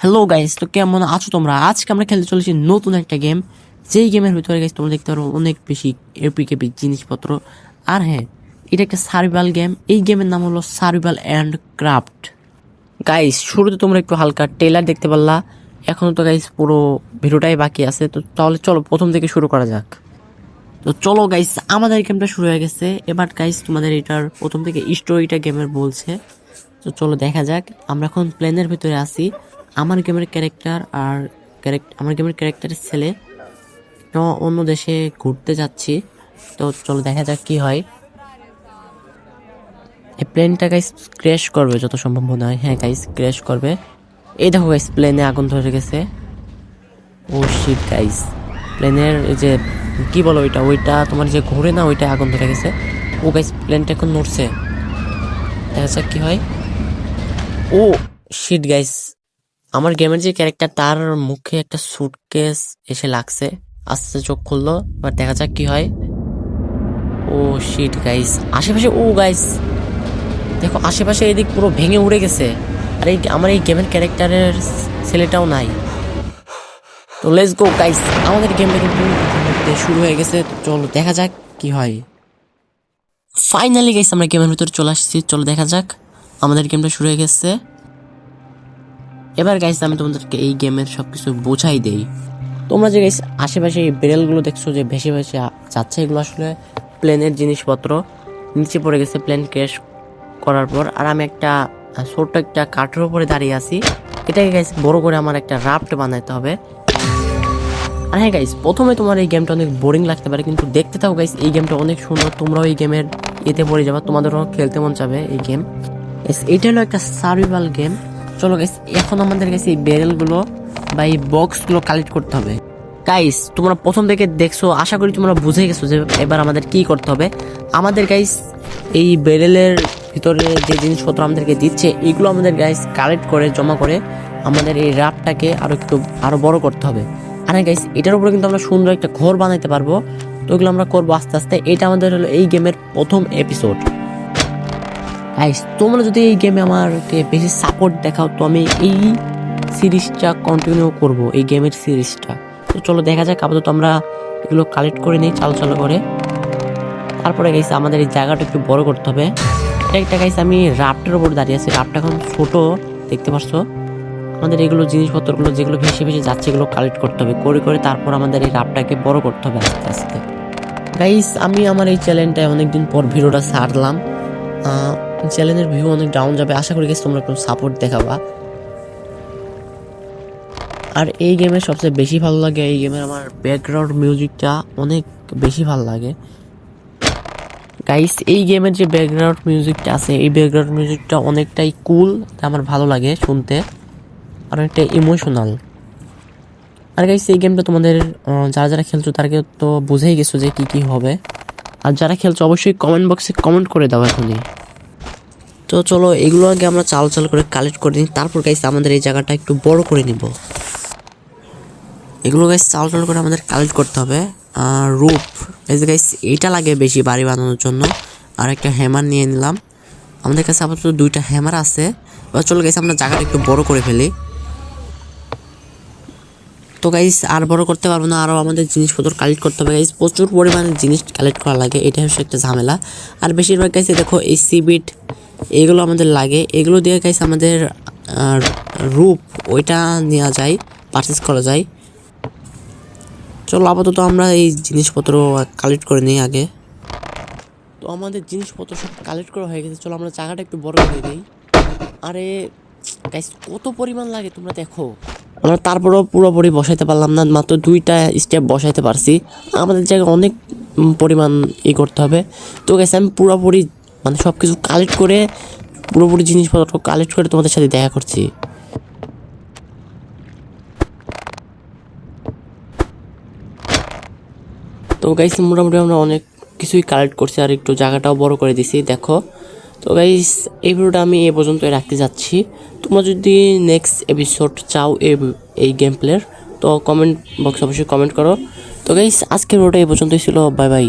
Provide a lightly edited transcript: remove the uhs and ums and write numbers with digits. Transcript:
Hello guys, তো কেমন আছো তোমরা? আজকে আমরা খেলতে চলেছি নতুন একটা গেম। যেই গেমের ভিতরে গাইস তোমরা দেখতে পারো অনেক বেশি এপিক এপিক জিনিসপত্র। আর হ্যাঁ, এটা একটা সার্ভাইভাল গেম। এই গেমের নাম হলো সার্ভাইভাল অ্যান্ড ক্রাফট। গাইস শুরুতে তোমরা একটু হালকা ট্রেলার দেখতে পারলা। এখনো তো গাইস পুরো ভিডিওটাই বাকি আছে, তো তাহলে চলো প্রথম থেকে শুরু করা যাক। তো চলো গাইস, আমাদের গেমটা শুরু হয়ে গেছে। এবার গাইস তোমাদের এটার প্রথম থেকে স্টোরিটা গেমের বলছে। তো চলো দেখা যাক। আমরা এখন প্লেনের ভিতরে আছি। আমার গেমের ক্যারেক্টার আর আমার গেমের ক্যারেক্টারের ছেলে তো অন্য দেশে ঘুরতে যাচ্ছি। তো চলো দেখা যাক কি হয়। এই প্লেনটা গাইস ক্র্যাশ করবে যত সম্ভব মনে হয়। হ্যাঁ গাইস, ক্র্যাশ করবে। এই দেখো গাইস, প্লেনে আগুন ধরে গেছে। ও শিট গাইস, প্লেনের এই যে কি বলো ওইটা তোমার যে ঘুরে না, ওইটা আগুন ধরে গেছে। ও গাইস, প্লেনটা এখন নড়ছে। দেখা যাক কি হয়। ও শিট গাইস, আমার গেমের যে ক্যারেক্টার তার মুখে একটা সুটকেস এসে লাগছে। আস্তে চোখ খুললো। এবার দেখা যাক কি হয়। ও শিট গাইস, আশেপাশে ও গাইস দেখো, আশেপাশে এদিক পুরো ভেঙে উড়ে গেছে। আর এই আমার এই গেমের ক্যারেক্টারের ছেলেটাও নাই। তো লেটস গো গাইস, আমাদের গেমটা কিন্তু ইতিমধ্যে শুরু হয়ে গেছে। তো চলো দেখা যাক কি হয়। ফাইনালি গাইস আমরা গেমের ভিতরে চলে আসছি। চলো দেখা যাক, আমাদের গেমটা শুরু হয়ে গেছে। এবার গাইস আমি তোমাদেরকে এই গেমের সবকিছু বোঝাই দেই। তোমরা যে গাইস আশেপাশে এই বেরেলগুলো দেখছো যে ভেসে ভেসে যাচ্ছে, এগুলো আসলে প্লেনের জিনিসপত্র। নিচে পড়ে গেছে প্লেন ক্র্যাশ করার পর। আর আমি একটা ছোট্ট একটা কাঠের উপরে দাঁড়িয়ে আছি। এটাকে গাইস বড় করে আমার একটা রাফট বানাইতে হবে। আর হ্যাঁ গাইস, প্রথমে তোমার এই গেমটা অনেক বোরিং লাগতে পারে, কিন্তু দেখতে থাকো গাইস, এই গেমটা অনেক সুন্দর। তোমরাও এই গেমের এতে পড়ে যাবে, তোমাদেরও খেলতে মন চাবে এই গেম। এটা হলো একটা সার্ভাইভাল গেম। চলো গাইস, এখন আমাদের কাছে এই ব্যারেলগুলো বা এই বক্সগুলো কালেক্ট করতে হবে। গাইস তোমরা প্রথম থেকে দেখছো, আশা করি তোমরা বুঝে গেছো যে এবার আমাদের কি করতে হবে। আমাদের গাইস এই ব্যারেলের ভিতরে যে জিনিসপত্র আমাদেরকে দিচ্ছে, এগুলো আমাদের গাইস কালেক্ট করে জমা করে আমাদের এই রাফটাকে আরো বড় করতে হবে। আর গাইস এটার উপরে কিন্তু আমরা সুন্দর একটা ঘর বানাইতে পারবো। তো এগুলো আমরা করবো আস্তে আস্তে। এটা আমাদের হলো এই গেমের প্রথম এপিসোড। গাইস তোমরা যদি এই গেমে আমাকে বেশি সাপোর্ট দেখাও, তো আমি এই সিরিজটা কন্টিনিউ করব, এই গেমের সিরিজটা। তো চলো দেখা যাক। আপাতত আমরা এগুলো কালেক্ট করে নিই চালু করে। তারপরে গাইস আমাদের এই জায়গাটা একটু বড় করতে হবে। একটা গাইস আমি রাফটের উপর দাঁড়িয়ে আছি। রাফটা এখন ছোট, দেখতে পাচ্ছো। আমাদের এগুলো জিনিসপত্রগুলো যেগুলো ভেসে ভেসে যাচ্ছে, এগুলো কালেক্ট করতে হবে করে তারপর আমাদের এই রাফটাকে বড় করতে হবে আস্তে আস্তে। গাইস আমি আমার এই চ্যানেলটায় অনেকদিন পর ভিডিওটা ছাড়লাম। চ্যানেলের ভিউ অনেক ডাউন যাবে, আশা করি গেছি তোমরা একটু সাপোর্ট দেখাবা। আর এই গেমের সবচেয়ে বেশি ভালো লাগে, এই গেমের আমার ব্যাকগ্রাউন্ড মিউজিকটা অনেক বেশি ভালো লাগে। গাইস এই গেমের যে ব্যাকগ্রাউন্ড মিউজিকটা আছে, এই ব্যাকগ্রাউন্ড মিউজিকটা অনেকটাই কুল, আমার ভালো লাগে শুনতে, অনেকটা ইমোশনাল। আর গাইস এই গেমটা তোমাদের যারা যারা খেলছো তারা তো বুঝেই গেছো যে কি হবে। আর যারা খেলছো অবশ্যই কমেন্ট বক্সে কমেন্ট করে দাও এখনই। তো চলো এগুলো আগে আমরা চাল করে কালেক্ট করে নিই, তারপর গাইস আমাদের এই জায়গাটা একটু বড় করে নিব। এগুলো গাইস চাল করে আমাদের কালেক্ট করতে হবে। রূপ এই যে গাইস এইটা লাগে বেশি বাড়ি বানানোর জন্য। আর একটা হ্যামার নিয়ে নিলাম। আমাদের কাছে আপাতত দুইটা হ্যামার আছে। এবার চলো গাইস আমরা জায়গাটা একটু বড় করে ফেলি। তো গাইস আর বড় করতে পারবো না, আরও আমাদের জিনিসপত্র কালেক্ট করতে হবে গাইস। প্রচুর পরিমাণে জিনিস কালেক্ট করা লাগে, এটা হচ্ছে একটা ঝামেলা। আর বেশিরভাগ গাইস দেখো এই সিবিট এগুলো আমাদের লাগে। এগুলো দিয়ে গাইস আমাদের রূপ ওইটা নেওয়া যায়, পারচেস করা যায়। চলো আপাতত আমরা এই জিনিসপত্র কালেক্ট করে নিই আগে। তো আমাদের জিনিসপত্র সব কালেক্ট করা হয়ে গেছে। চলো আমরা জায়গাটা একটু বড় করে দিই। আরে গাইস কত পরিমাণ লাগে তোমরা দেখো। আমরা তারপরেও পুরোপুরি বসাইতে পারলাম না, মাত্র দুইটা স্টেপ বসাইতে পারছি। আমাদের জায়গায় অনেক পরিমাণ করতে হবে। তো গাইস আমি পুরোপুরি মানে সব কিছু কালেক্ট করে, পুরোপুরি জিনিসপত্র কালেক্ট করে তোমাদের সাথে দেখা করছি। তো গাইস মোটামুটি আমরা অনেক কিছুই কালেক্ট করছি, আর একটু জায়গাটাও বড় করে দিছি দেখো। তো গাইস এই ভিডিওটা আমি এ পর্যন্তই রাখতে যাচ্ছি। তোমরা যদি নেক্সট এপিসোড চাও এই গেম প্লের, তো কমেন্ট বক্সে অবশ্যই কমেন্ট করো। তো গাইস আজকের ভিডিওটা এই পর্যন্তই ছিল। Bye bye.